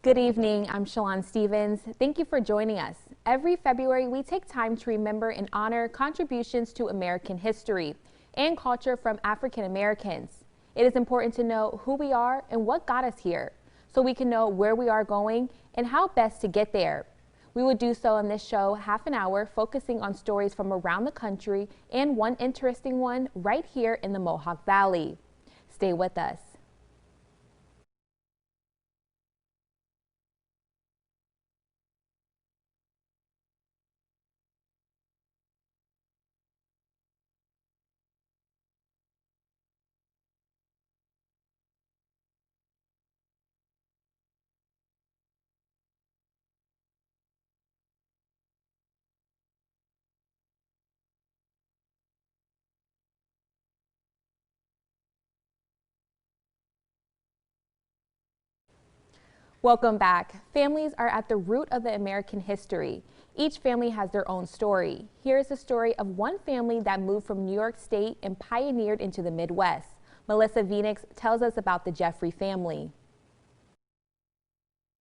Good evening, I'm Shalon Stevens. Thank you for joining us. Every February, we take time to remember and honor contributions to American history and culture from African Americans. It is important to know who we are and what got us here, so we can know where we are going and how best to get there. We will do so in this show, half an hour, focusing on stories from around the country and one interesting one right here in the Mohawk Valley. Stay with us. Welcome back. Families are at the root of the American history. Each family has their own story. Here is the story of one family that moved from New York State and pioneered into the Midwest. Melissa Phoenix tells us about the Jeffrey family.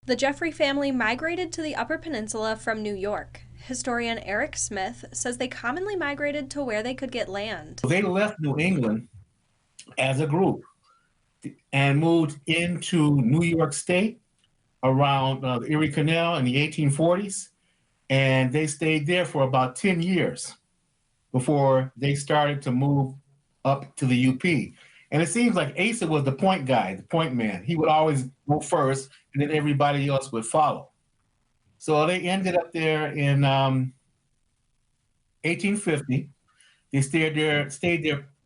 The Jeffrey family migrated to the Upper Peninsula from New York. Historian Eric Smith says they commonly migrated to where they could get land. They left New England as a group and moved into New York State around the Erie Canal in the 1840s, and they stayed there for about 10 years before they started to move up to the UP. And it seems like Asa was the point guy, the point man. He would always go first, and then everybody else would follow. So they ended up there in 1850. They stayed there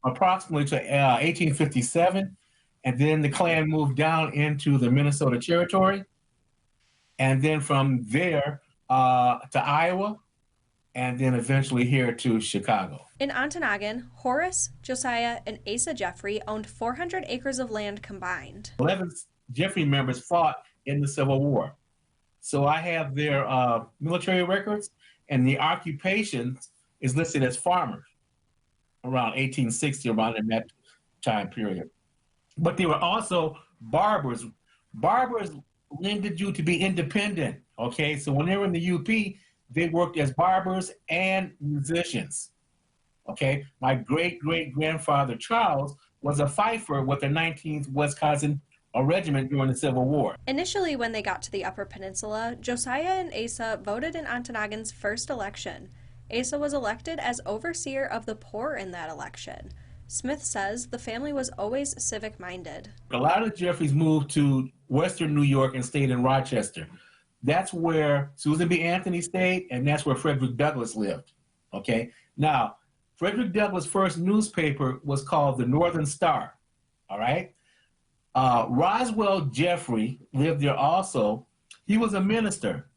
approximately to 1857, and then the Klan moved down into the Minnesota Territory, and then from there to Iowa, and then eventually here to Chicago. In Ontonagon, Horace, Josiah, and Asa Jeffrey owned 400 acres of land combined. 11 Jeffrey members fought in the Civil War. So I have their military records, and the occupation is listed as farmers around 1860, around in that time period. But they were also barbers. Barbers lended you to be independent, okay? So when they were in the UP, they worked as barbers and musicians, okay? My great-great-grandfather, Charles, was a fifer with the 19th Wisconsin Regiment during the Civil War. Initially, when they got to the Upper Peninsula, Josiah and Asa voted in Ontonagon's first election. Asa was elected as overseer of the poor in that election. Smith says the family was always civic-minded. A lot of the Jeffreys moved to Western New York and stayed in Rochester. That's where Susan B. Anthony stayed, and that's where Frederick Douglass lived, okay? Now, Frederick Douglass' first newspaper was called the Northern Star, all right? Roswell Jeffrey lived there also. He was a minister.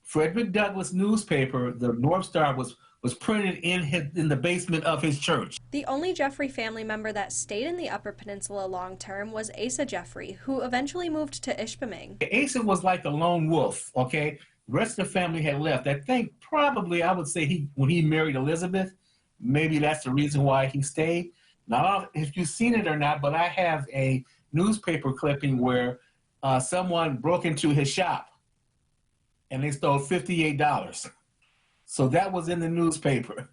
Frederick Douglass' newspaper, the North Star, was printed in the basement of his church. The only Jeffrey family member that stayed in the Upper Peninsula long-term was Asa Jeffrey, who eventually moved to Ishpeming. Asa was like the lone wolf, okay? The rest of the family had left. I think probably, I would say when he married Elizabeth, maybe that's the reason why he stayed. Now, I don't know if you've seen it or not, but I have a newspaper clipping where someone broke into his shop and they stole $58. So that was in the newspaper.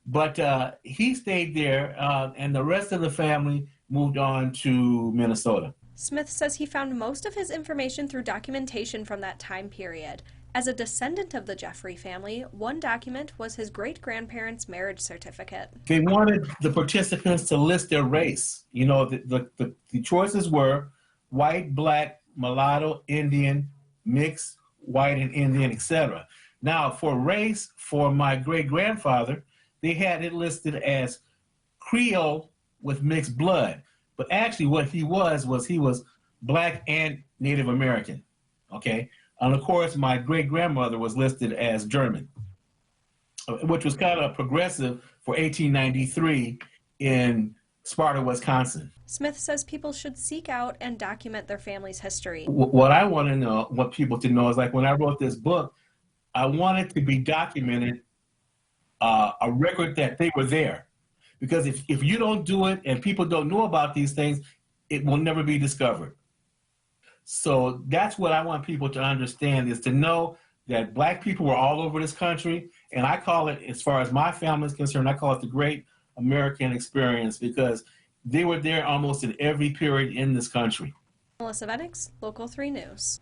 But he stayed there, and the rest of the family moved on to Minnesota. Smith says he found most of his information through documentation from that time period. As a descendant of the Jeffrey family, one document was his great-grandparents' marriage certificate. They wanted the participants to list their race. You know, the choices were white, black, mulatto, Indian, mixed, white and Indian, etc. Now, for race, for my great-grandfather, they had it listed as Creole with mixed blood. But actually what he was black and Native American, okay? And of course, my great-grandmother was listed as German, which was kind of progressive for 1893 in Sparta, Wisconsin. Smith says people should seek out and document their family's history. What I want to know, what people to know is, like, when I wrote this book, I wanted to be documented, a record that they were there. Because if you don't do it and people don't know about these things, it will never be discovered. So that's what I want people to understand, is to know that Black people were all over this country. And I call it, as far as my family is concerned, I call it the Great American Experience, because they were there almost in every period in this country. Melissa Venix, Local 3 News.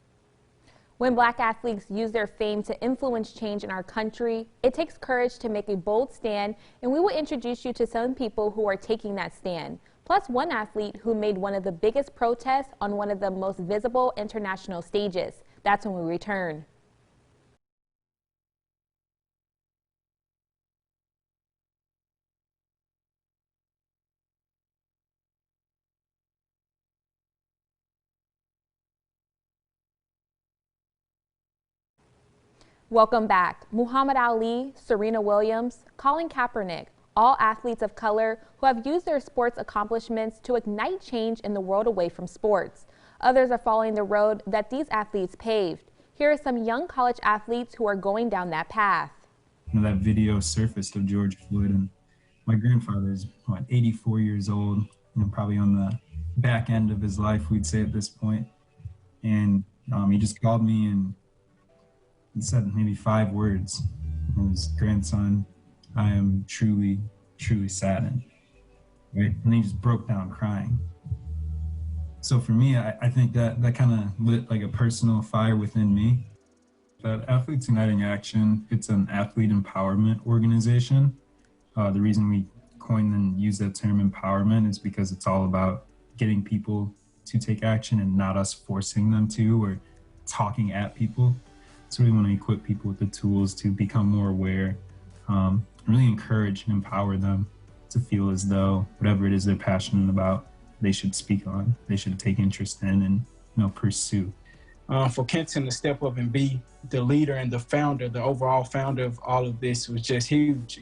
When Black athletes use their fame to influence change in our country, it takes courage to make a bold stand, and we will introduce you to some people who are taking that stand. Plus one athlete who made one of the biggest protests on one of the most visible international stages. That's when we return. Welcome back. Muhammad Ali, Serena Williams, Colin Kaepernick, all athletes of color who have used their sports accomplishments to ignite change in the world away from sports. Others are following the road that these athletes paved. Here are some young college athletes who are going down that path. That video surfaced of George Floyd, and my grandfather is 84 years old, probably on the back end of his life, we'd say at this point. And he just called me and he said maybe 5 words. His grandson, I am truly, truly saddened, right? And he just broke down crying. So for me, I think that kind of lit like a personal fire within me. That Athletes Uniting Action, it's an athlete empowerment organization. The reason we coined and use that term empowerment is because it's all about getting people to take action and not us forcing them to or talking at people. So we want to equip people with the tools to become more aware, really encourage and empower them to feel as though whatever it is they're passionate about, they should speak on, they should take interest in and pursue. For Kenton to step up and be the leader and the founder, the overall founder of all of this was just huge.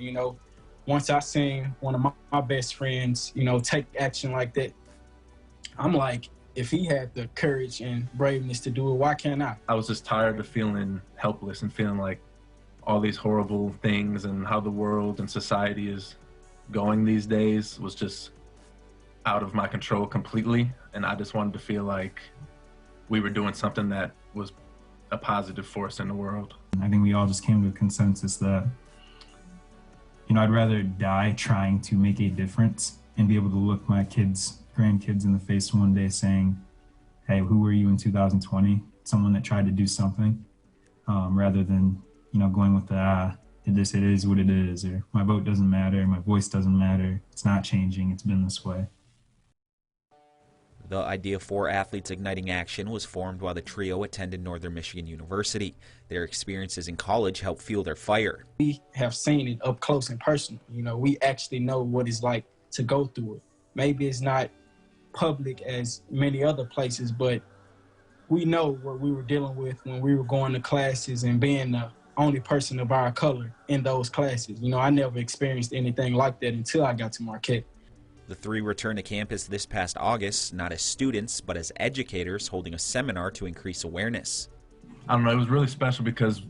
Once I seen one of my best friends, take action like that, I'm like, if he had the courage and braveness to do it, why can't I? I was just tired of feeling helpless and feeling like all these horrible things and how the world and society is going these days was just out of my control completely. And I just wanted to feel like we were doing something that was a positive force in the world. I think we all just came to a consensus that, I'd rather die trying to make a difference and be able to look my grandkids in the face one day saying, hey, who were you in 2020? Someone that tried to do something, rather than, going with the, it is what it is, or my vote doesn't matter, my voice doesn't matter, it's not changing, it's been this way. The idea for Athletes Igniting Action was formed while the trio attended Northern Michigan University. Their experiences in college helped fuel their fire. We have seen it up close and personal. We actually know what it's like to go through it. Maybe it's not public as many other places, but we know what we were dealing with when we were going to classes and being the only person of our color in those classes. I never experienced anything like that until I got to Marquette. The 3 returned to campus this past August, not as students, but as educators, holding a seminar to increase awareness. I don't know, it was really special because,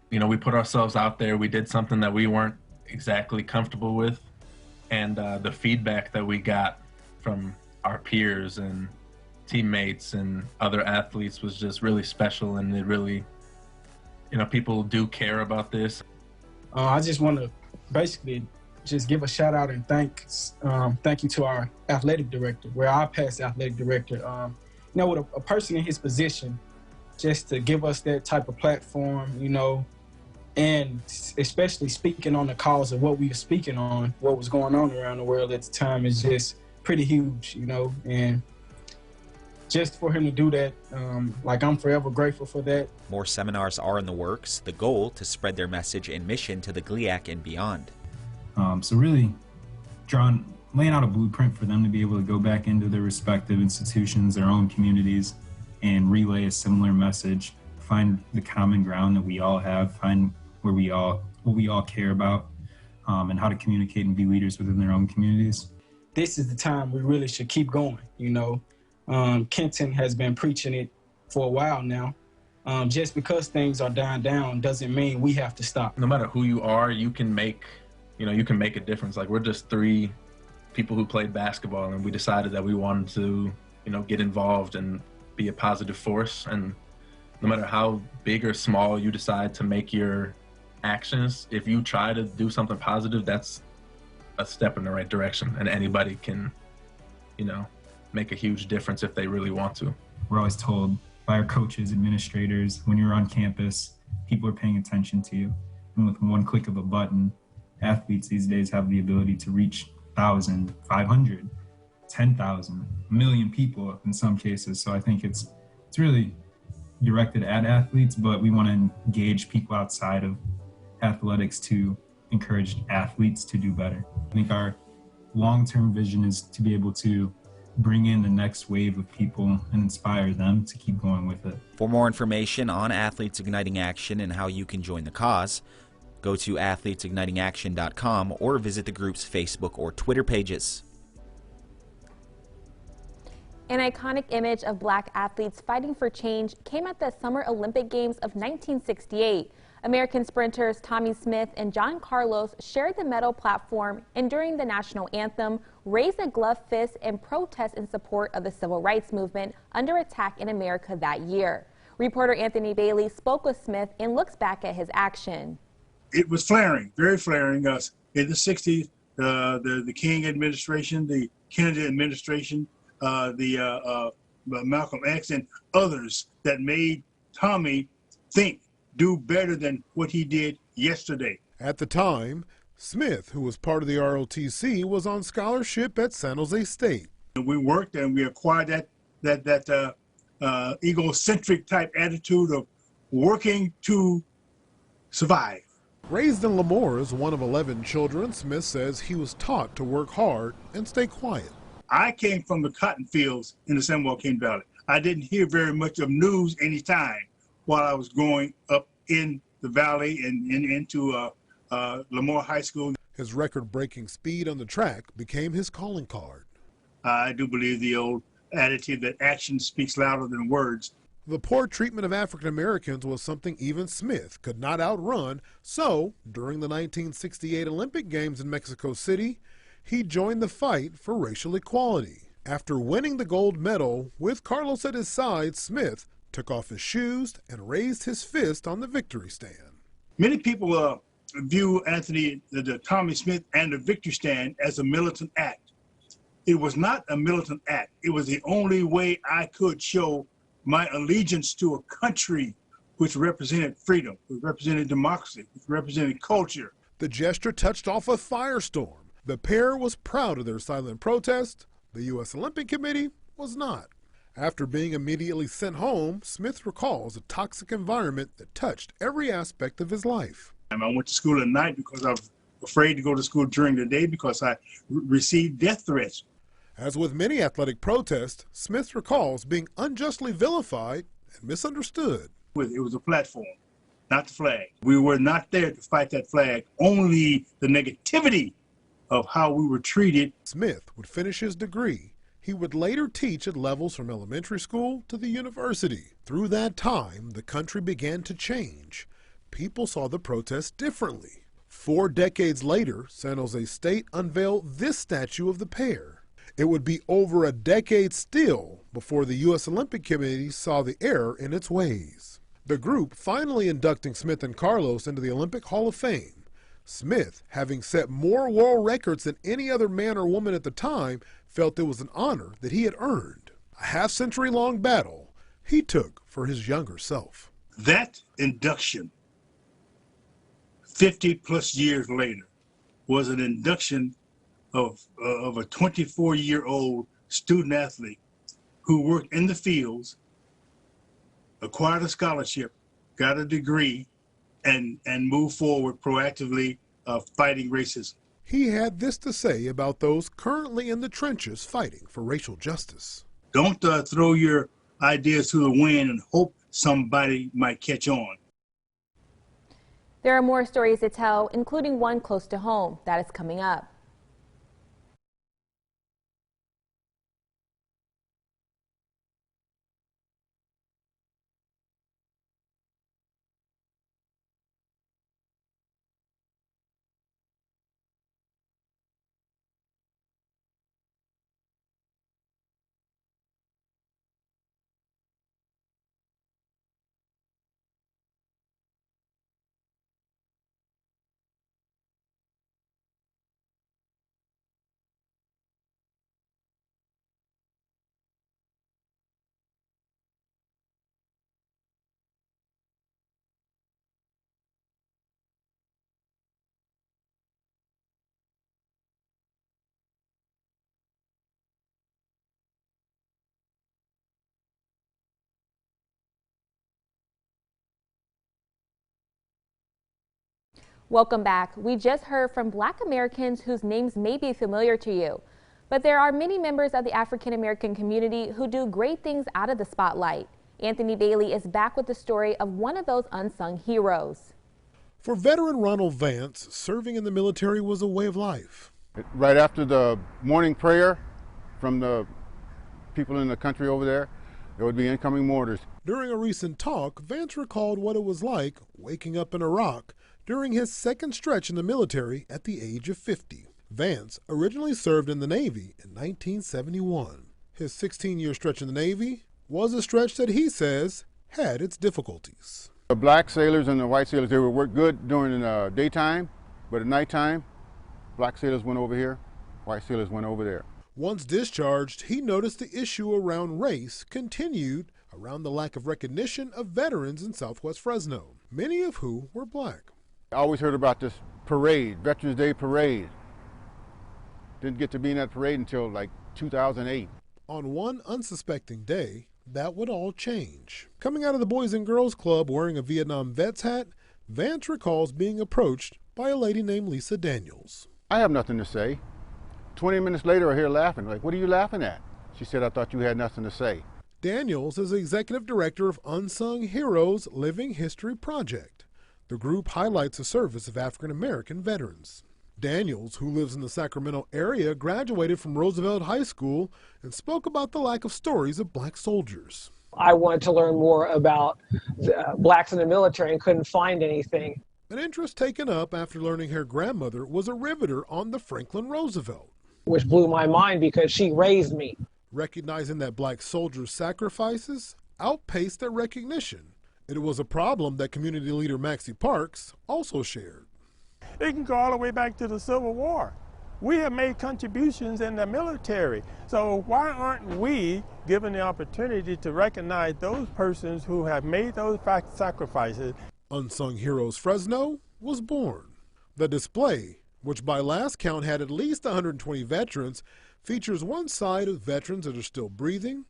we put ourselves out there, we did something that we weren't exactly comfortable with, and the feedback that we got from our peers and teammates and other athletes was just really special, and it really, people do care about this. I just want to basically just give a shout out and thank you to our athletic director, where our past athletic director, with a person in his position, just to give us that type of platform, and especially speaking on the cause of what we were speaking on, what was going on around the world at the time is just pretty huge, and just for him to do that, I'm forever grateful for that. More seminars are in the works, the goal to spread their message and mission to the GLIAC and beyond. So really laying out a blueprint for them to be able to go back into their respective institutions, their own communities, and relay a similar message, find the common ground that we all have, find what we all care about, and how to communicate and be leaders within their own communities. This is the time we really should keep going, Kenton has been preaching it for a while now. Just because things are dying down doesn't mean we have to stop. No matter who you are, you can make a difference. Like, we're just 3 people who played basketball, and we decided that we wanted to, get involved and be a positive force. And no matter how big or small you decide to make your actions, if you try to do something positive, that's a step in the right direction. And anybody can, you know, make a huge difference if they really want to. We're always told by our coaches, administrators, when you're on campus, people are paying attention to you. And with one click of a button, athletes these days have the ability to reach 1,000, 500, 10,000, a million people in some cases. So I think it's really directed at athletes, but we want to engage people outside of athletics to encourage athletes to do better. I think our long-term vision is to be able to bring in the next wave of people and inspire them to keep going with it. For more information on Athletes Igniting Action and how you can join the cause, go to athletesignitingaction.com or visit the group's Facebook or Twitter pages. An iconic image of black athletes fighting for change came at the Summer Olympic Games of 1968. American sprinters Tommie Smith and John Carlos shared the medal platform and during the national anthem raised a gloved fist in protest in support of the civil rights movement under attack in America that year. Reporter Anthony Bailey spoke with Smith and looks back at his action. It was flaring, very flaring. In the 60s, the King administration, the Kennedy administration, Malcolm X and others that made Tommie do better than what he did yesterday. At the time, Smith, who was part of the ROTC, was on scholarship at San Jose State. We worked and we acquired that egocentric type attitude of working to survive. Raised in Lemoore as one of 11 children, Smith says he was taught to work hard and stay quiet. I came from the cotton fields in the San Joaquin Valley. I didn't hear very much of news anytime while I was growing up in the valley and into Lemoore High School. His record-breaking speed on the track became his calling card. I do believe the old attitude that action speaks louder than words. The poor treatment of African Americans was something even Smith could not outrun, so during the 1968 Olympic Games in Mexico City, he joined the fight for racial equality. After winning the gold medal, with Carlos at his side, Smith took off his shoes and raised his fist on the victory stand. Many people view the Tommie Smith and the victory stand as a militant act. It was not a militant act. It was the only way I could show my allegiance to a country which represented freedom, which represented democracy, which represented culture. The gesture touched off a firestorm. The pair was proud of their silent protest. The U.S. Olympic Committee was not. After being immediately sent home, Smith recalls a toxic environment that touched every aspect of his life. I went to school at night because I was afraid to go to school during the day because I received death threats. As with many athletic protests, Smith recalls being unjustly vilified and misunderstood. It was a platform, not the flag. We were not there to fight that flag, only the negativity of how we were treated. Smith would finish his degree. He would later teach at levels from elementary school to the university. Through that time, the country began to change. People saw the protests differently. 4 decades later, San Jose State unveiled this statue of the pair. It would be over a decade still before the U.S. Olympic Committee saw the error in its ways. The group finally inducting Smith and Carlos into the Olympic Hall of Fame. Smith, having set more world records than any other man or woman at the time, felt it was an honor that he had earned. A half-century-long battle he took for his younger self. That induction, 50-plus years later, was an induction of a 24-year-old student athlete who worked in the fields, acquired a scholarship, got a degree, and moved forward proactively fighting racism. He had this to say about those currently in the trenches fighting for racial justice. Don't throw your ideas to the wind and hope somebody might catch on. There are more stories to tell, including one close to home that is coming up. Welcome back. We just heard from Black Americans whose names may be familiar to you. But there are many members of the African American community who do great things out of the spotlight. Anthony Bailey is back with the story of one of those unsung heroes. For veteran Ronald Vance, serving in the military was a way of life. Right after the morning prayer from the people in the country over there would be incoming mortars. During a recent talk, Vance recalled what it was like waking up in Iraq during his second stretch in the military at the age of 50. Vance originally served in the Navy in 1971. His 16-year stretch in the Navy was a stretch that he says had its difficulties. The black sailors and the white sailors, they would work good during the daytime, but at nighttime, black sailors went over here, white sailors went over there. Once discharged, he noticed the issue around race continued around the lack of recognition of veterans in Southwest Fresno, many of who were black. I always heard about this parade, Veterans Day parade. Didn't get to be in that parade until like 2008. On one unsuspecting day, that would all change. Coming out of the Boys and Girls Club wearing a Vietnam vet's hat, Vance recalls being approached by a lady named Lisa Daniels. I have nothing to say. 20 minutes later, I hear laughing. Like, what are you laughing at? She said, I thought you had nothing to say. Daniels is the executive director of Unsung Heroes Living History Project. The group highlights the service of African American veterans. Daniels, who lives in the Sacramento area, graduated from Roosevelt High School and spoke about the lack of stories of black soldiers. I wanted to learn more about blacks in the military and couldn't find anything. An interest taken up after learning her grandmother was a riveter on the Franklin Roosevelt, which blew my mind because she raised me. Recognizing that black soldiers' sacrifices outpaced their recognition. It was a problem that community leader Maxie Parks also shared. It can go all the way back to the Civil War. We have made contributions in the military, so why aren't we given the opportunity to recognize those persons who have made those sacrifices? Unsung Heroes Fresno was born. The display, which by last count had at least 120 veterans, features one side of veterans that are still breathing,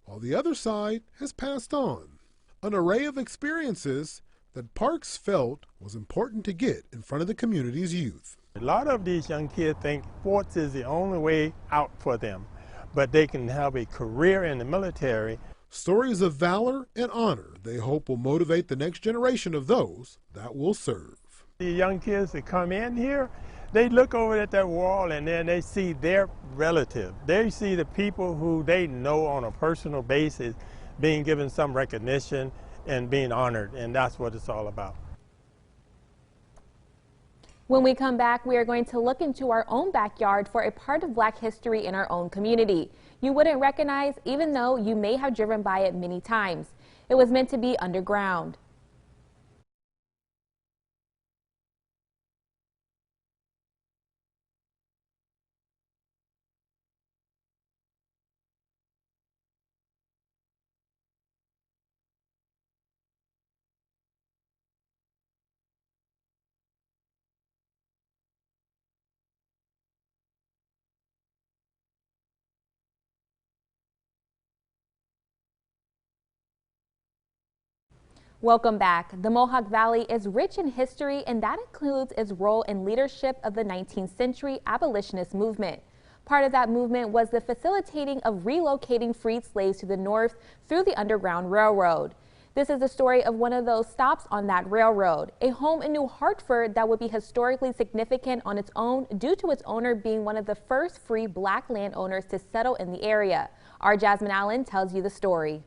while the other side has passed on. An array of experiences that Parks felt was important to get in front of the community's youth. A lot of these young kids think sports is the only way out for them, but they can have a career in the military. Stories of valor and honor they hope will motivate the next generation of those that will serve. The young kids that come in here, they look over at that wall and then they see their relative. They see the people who they know on a personal basis being given some recognition and being honored, and that's what it's all about. When we come back, we are going to look into our own backyard for a part of Black history in our own community. You wouldn't recognize, even though you may have driven by it many times. It was meant to be underground. Welcome back. The Mohawk Valley is rich in history, and that includes its role in leadership of the 19th century abolitionist movement. Part of that movement was the facilitating of relocating freed slaves to the north through the Underground Railroad. This is the story of one of those stops on that railroad, a home in New Hartford that would be historically significant on its own due to its owner being one of the first free Black landowners to settle in the area. Our Jasmine Allen tells you the story.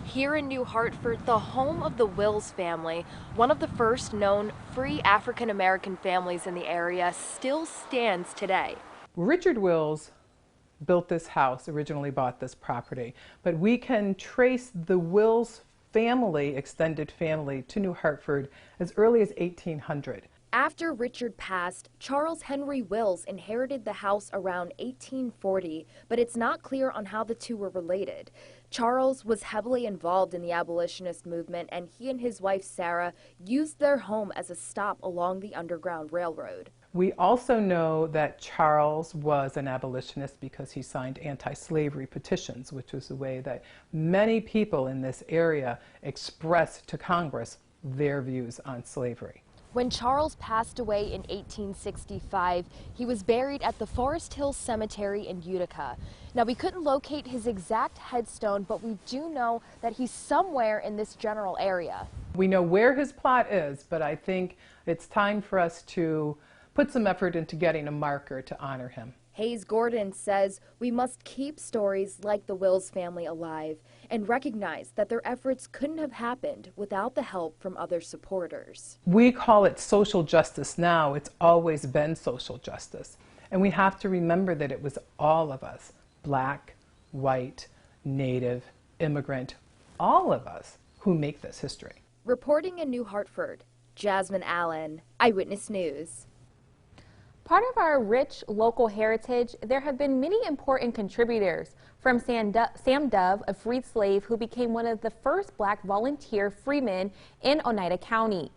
Here in New Hartford, the home of the Wills family, one of the first known free African-American families in the area, still stands today. Richard Wills built this house, originally bought this property, but we can trace the Wills family, extended family, to New Hartford as early as 1800. After Richard passed, Charles Henry Wills inherited the house around 1840, but it's not clear on how the two were related. Charles was heavily involved in the abolitionist movement, and he and his wife Sarah used their home as a stop along the Underground Railroad. We also know that Charles was an abolitionist because he signed anti-slavery petitions, which was the way that many people in this area expressed to Congress their views on slavery. When Charles passed away in 1865, he was buried at the Forest Hill Cemetery in Utica. Now, we couldn't locate his exact headstone, but we do know that he's somewhere in this general area. We know where his plot is, but I think it's time for us to put some effort into getting a marker to honor him. Hayes Gordon says we must keep stories like the Wills family alive and recognize that their efforts couldn't have happened without the help from other supporters. We call it social justice now. It's always been social justice. And we have to remember that it was all of us, Black, white, Native, immigrant, all of us who make this history. Reporting in New Hartford, Jasmine Allen, Eyewitness News. Part of our rich local heritage, there have been many important contributors, from Sam Dove, a freed slave who became one of the first Black volunteer freemen in Oneida County,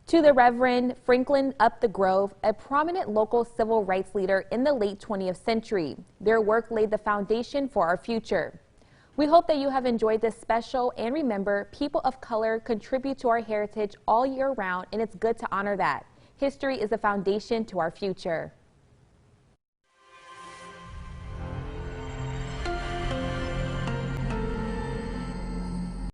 to the Reverend Franklin Up the Grove, a prominent local civil rights leader in the late 20th century. Their work laid the foundation for our future. We hope that you have enjoyed this special, and remember, people of color contribute to our heritage all year round, and it's good to honor that. History is the foundation to our future.